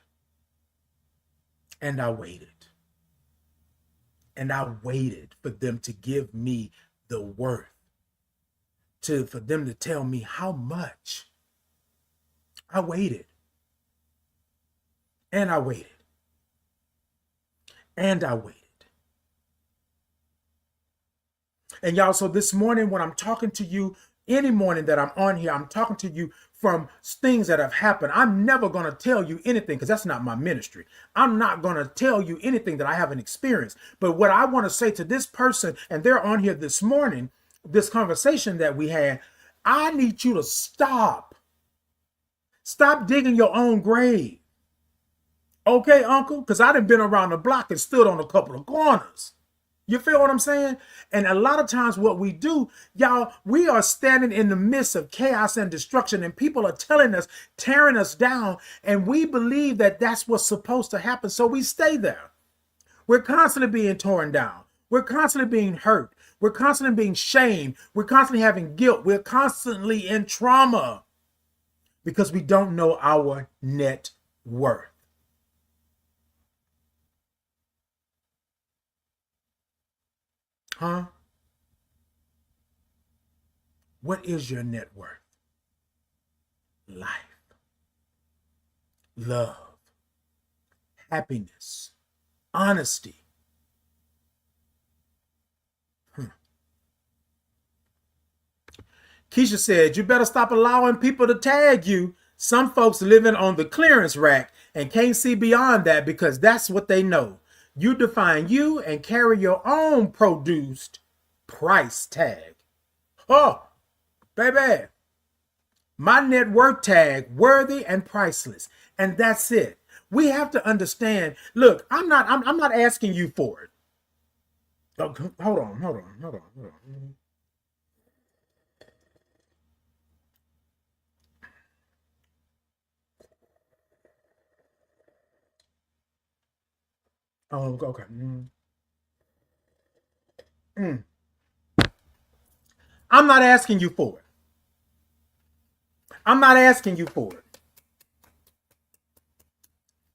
And I waited. And I waited for them to give me the worth. For them to tell me how much. I waited. And I waited. And I waited. And y'all, so this morning when I'm talking to you, any morning that I'm on here, I'm talking to you from things that have happened. I'm never going to tell you anything, because that's not my ministry. I'm not going to tell you anything that I haven't experienced. But what I want to say to this person, and they're on here this morning, this conversation that we had, I need you to stop. Stop digging your own grave. Okay, uncle? Because I done been around the block and stood on a couple of corners. You feel what I'm saying? And a lot of times what we do, y'all, we are standing in the midst of chaos and destruction, and people are telling us, tearing us down, and we believe that that's what's supposed to happen, so we stay there. We're constantly being torn down. We're constantly being hurt. We're constantly being shamed. We're constantly having guilt. We're constantly in trauma because we don't know our net worth. Huh? What is your net worth? Life, love, happiness, honesty. Keisha said, you better stop allowing people to tag you. Some folks living on the clearance rack and can't see beyond that because that's what they know. You define you and carry your own produced price tag. Oh, baby. My net worth tag, worthy and priceless. And that's it. We have to understand. Look, I'm not asking you for it. Oh, hold on. Oh, okay. Mm. I'm not asking you for it. I'm not asking you for it.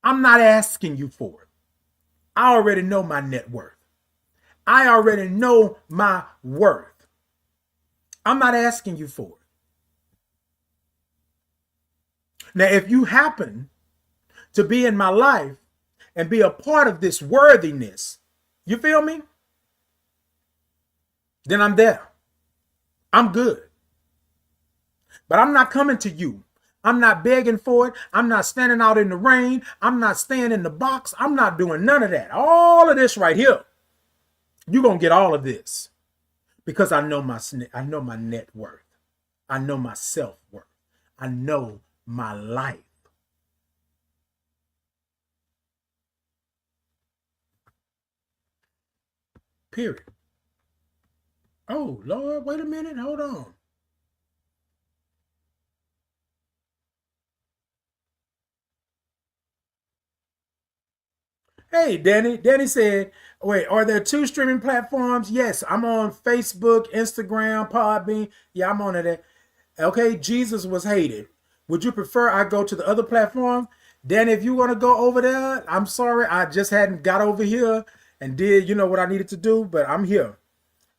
I'm not asking you for it. I already know my net worth. I already know my worth. I'm not asking you for it. Now, if you happen to be in my life and be a part of this worthiness, you feel me? Then I'm there. I'm good. But I'm not coming to you. I'm not begging for it. I'm not standing out in the rain. I'm not staying in the box. I'm not doing none of that. All of this right here. You're going to get all of this because I know my net worth. I know my self-worth. I know my life. Period. Oh, Lord, wait a minute. Hold on. Hey, Danny. Danny said, wait, are there two streaming platforms? Yes, I'm on Facebook, Instagram, Podbean. Yeah, I'm on it. Okay, Jesus was hated. Would you prefer I go to the other platform? Danny, if you want to go over there, I'm sorry. I just hadn't got over here and did, what I needed to do, but I'm here.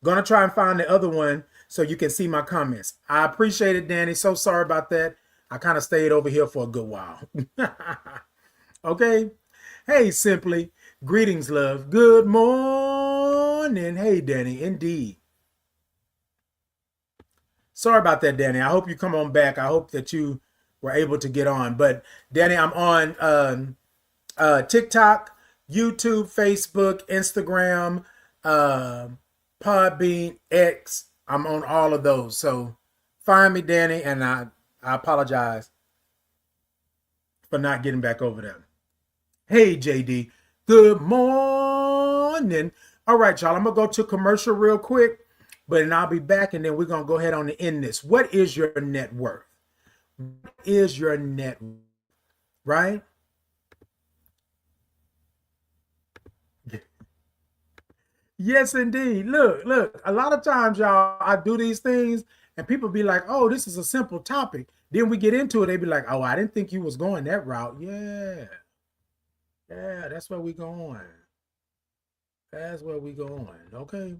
Gonna try and find the other one so you can see my comments. I appreciate it, Danny. So sorry about that. I kind of stayed over here for a good while. Okay. Hey, Simply. Greetings, love. Good morning. Hey, Danny. Indeed. Sorry about that, Danny. I hope you come on back. I hope that you were able to get on. But Danny, I'm on TikTok, YouTube, Facebook, Instagram, Podbean, X. I'm on all of those. So find me, Danny, and I apologize for not getting back over there. Hey, JD. Good morning. All right, y'all. I'm going to go to commercial real quick, but then I'll be back, and then we're going to go ahead on and end this. What is your net worth? What is your net worth? Right? Yes, indeed. Look. A lot of times, y'all, I do these things, and people be like, oh, this is a simple topic. Then we get into it. They be like, oh, I didn't think you was going that route. Yeah. Yeah, that's where we going. That's where we going. Okay.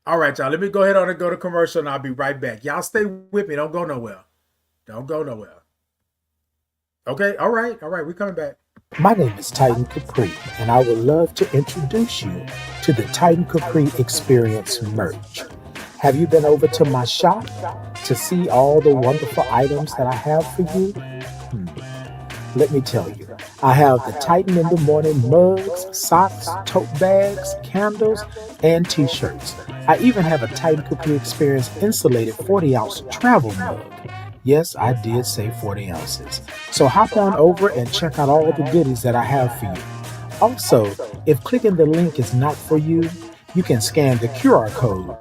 All right, y'all. Let me go ahead on and go to commercial, and I'll be right back. Y'all stay with me. Don't go nowhere. Don't go nowhere. Okay. All right. We're coming back. My name is Titan Capri, and I would love to introduce you to the Titan Capri Experience merch. Have you been over to my shop to see all the wonderful items that I have for you? Let me tell you, I have the Titan in the Morning mugs, socks, tote bags, candles, and t-shirts. I even have a Titan Capri Experience insulated 40-ounce travel mug. Yes, I did say 40 ounces. So hop on over and check out all the goodies that I have for you. Also, if clicking the link is not for you, you can scan the QR code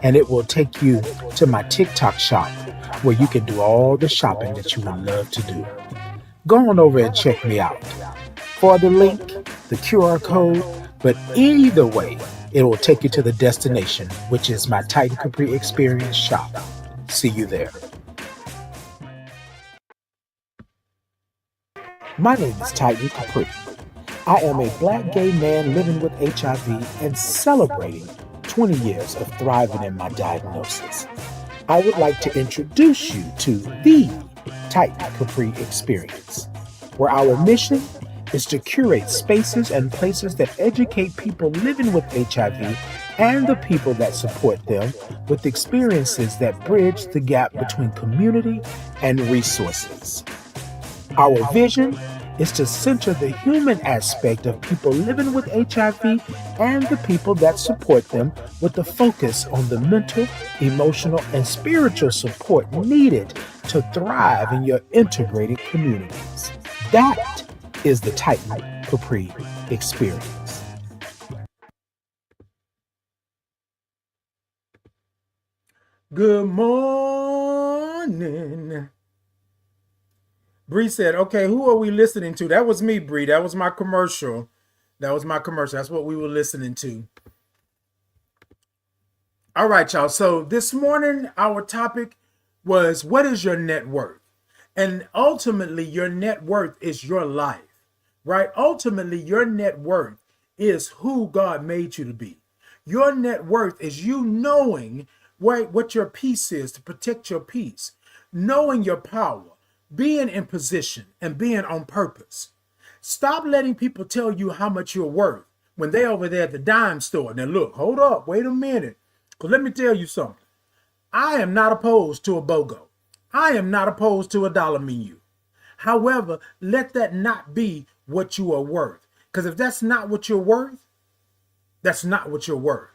and it will take you to my TikTok shop where you can do all the shopping that you would love to do. Go on over and check me out. For the link, the QR code, but either way, it will take you to the destination, which is my Titan Capri Experience shop. See you there. My name is Titan Capri. I am a black gay man living with HIV and celebrating 20 years of thriving in my diagnosis. I would like to introduce you to the Titan Capri Experience, where our mission is to curate spaces and places that educate people living with HIV and the people that support them with experiences that bridge the gap between community and resources. Our vision is to center the human aspect of people living with HIV and the people that support them with a focus on the mental, emotional, and spiritual support needed to thrive in your integrated communities. That is the Titan Capri Experience. Good morning. Bree said, okay, who are we listening to? That was me, Bree. That was my commercial. That's what we were listening to. All right, y'all. So this morning, our topic was, what is your net worth? And ultimately, your net worth is your life, right? Ultimately, your net worth is who God made you to be. Your net worth is you knowing what your peace is to protect your peace, knowing your power, being in position, and being on purpose. Stop letting people tell you how much you're worth when they're over there at the dime store. Now, look, hold up, wait a minute. Because let me tell you something. I am not opposed to a BOGO. I am not opposed to a dollar menu. However, let that not be what you are worth. Because if that's not what you're worth, that's not what you're worth.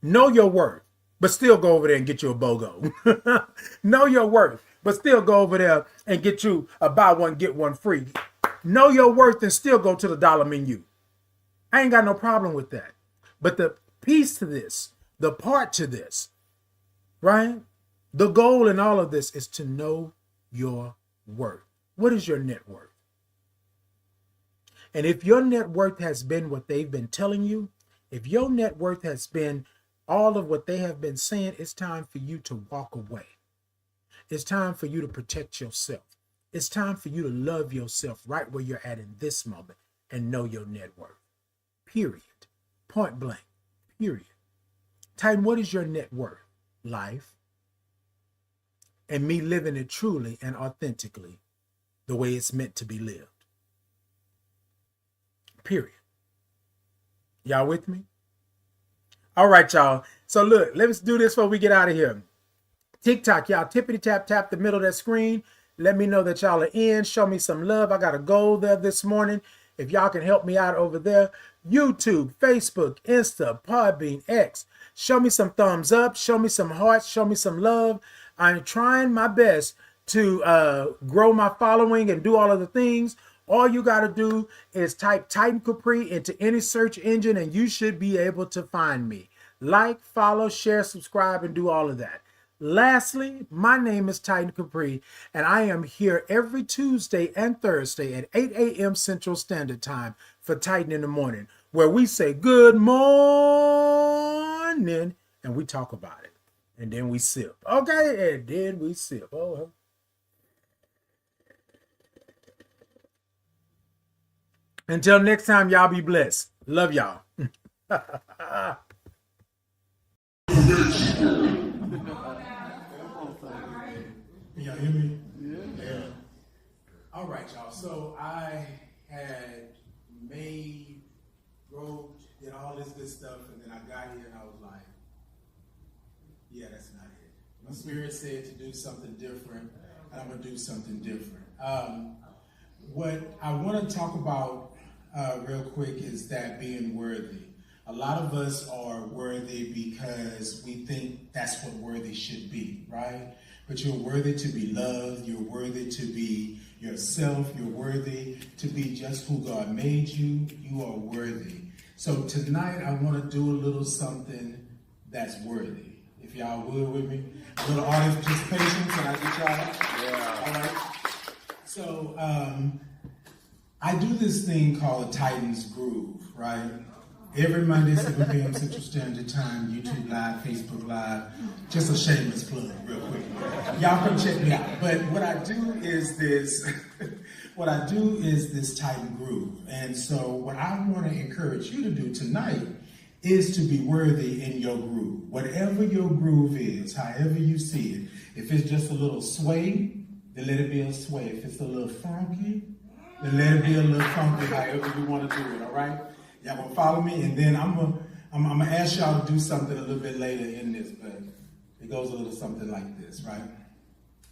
Know your worth, but still go over there and get you a BOGO. Know your worth, but still go over there and get you a buy one, get one free. Know your worth and still go to the dollar menu. I ain't got no problem with that. But the piece to this, the part to this, right? The goal in all of this is to know your worth. What is your net worth? And if your net worth has been what they've been telling you, if your net worth has been all of what they have been saying, it's time for you to walk away. It's time for you to protect yourself. It's time for you to love yourself right where you're at in this moment and know your net worth. Period. Point blank. Period. Titan, what is your net worth? Life. And me living it truly and authentically the way it's meant to be lived. Period. Y'all with me? All right, y'all. So look, let's do this before we get out of here. TikTok, y'all, tippity tap the middle of that screen. Let me know that y'all are in. Show me some love. I got a goal there this morning. If y'all can help me out over there. YouTube, Facebook, Insta, Podbean, X. Show me some thumbs up. Show me some hearts. Show me some love. I'm trying my best to grow my following and do all of the things. All you got to do is type Titan Capri into any search engine and you should be able to find me. Like, follow, share, subscribe, and do all of that. Lastly, my name is Titan Capri, and I am here every Tuesday and Thursday at 8 a.m. Central Standard Time for Titan in the Morning, where we say good morning, and we talk about it, and then we sip. Okay, and then we sip. Oh. Until next time, y'all be blessed. Love y'all. Can y'all hear me? Yeah. All right, y'all. So I had wrote, did all this good stuff, and then I got here and I was like, yeah, that's not it. My spirit said to do something different, and I'm going to do something different. What I want to talk about real quick is that being worthy. A lot of us are worthy because we think that's what worthy should be, right? But you're worthy to be loved. You're worthy to be yourself. You're worthy to be just who God made you. You are worthy. So tonight I want to do a little something that's worthy. If y'all would with me. A little audience participation. Can I get y'all? Yeah. All right. So I do this thing called a Titans Groove, right? Every Monday, 7 p.m. Central Standard Time, YouTube Live, Facebook Live. Just a shameless plug, real quick. Y'all come check me out. But what I do is this. what I do is this Titan groove. And so what I want to encourage you to do tonight is to be worthy in your groove. Whatever your groove is, however you see it. If it's just a little sway, then let it be a sway. If it's a little funky, then let it be a little funky, however you want to do it, all right? Y'all gonna follow me? And then I'm gonna ask y'all to do something a little bit later in this, but it goes a little something like this, right?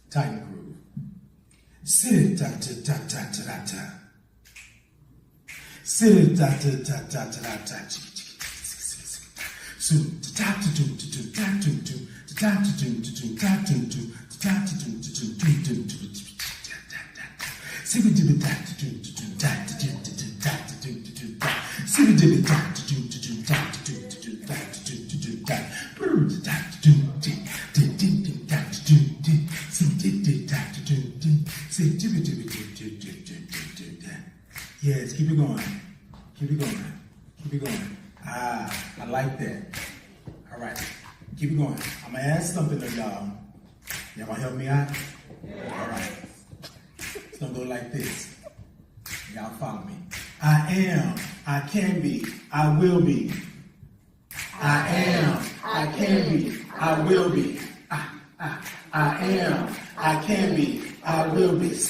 Titan groove. Sit da da da da da da. Sit da da da da da da. So da da da da da da da da da da Yes, keep it going. Keep it going. Keep it going. Ah, I like that. All right. Keep it going. I'm going to ask something of y'all. Y'all want to help me out? All right. It's going to go like this. Y'all follow me. I am. I can be. I will be. I am. I can be. I will be. I am. I can be. I will be.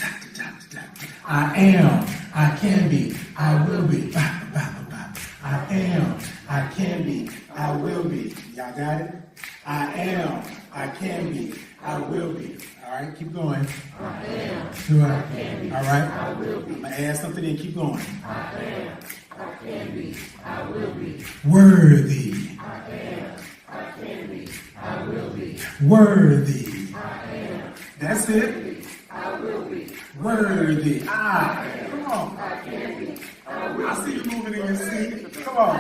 I am. I can be. I will be. I am. I can be. I will be. Y'all got it? I am. I can be. I will be. All right, keep going. I am. Do I can be. All right. I will be. I'm going to add something in. Keep going. I am. I can be. I will be. Worthy. I am. I can be. I will be. Worthy. I am. That's it. I will be. Worthy. Ah, come on. I can be. I will I see you moving in your seat. Come on.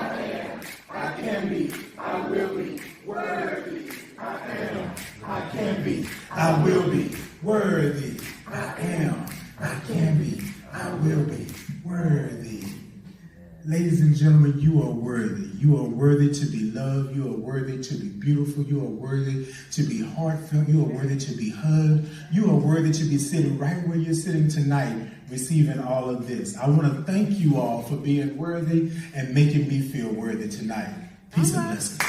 I can be. I will be. Worthy. I am. I can be. I will be. Worthy. I am. I can be. I will be. Worthy. Ladies and gentlemen, you are worthy. You are worthy to be loved. You are worthy to be beautiful. You are worthy to be heartfelt. You are worthy to be hugged. You are worthy to be sitting right where you're sitting tonight, receiving all of this. I want to thank you all for being worthy and making me feel worthy tonight. Peace and blessings.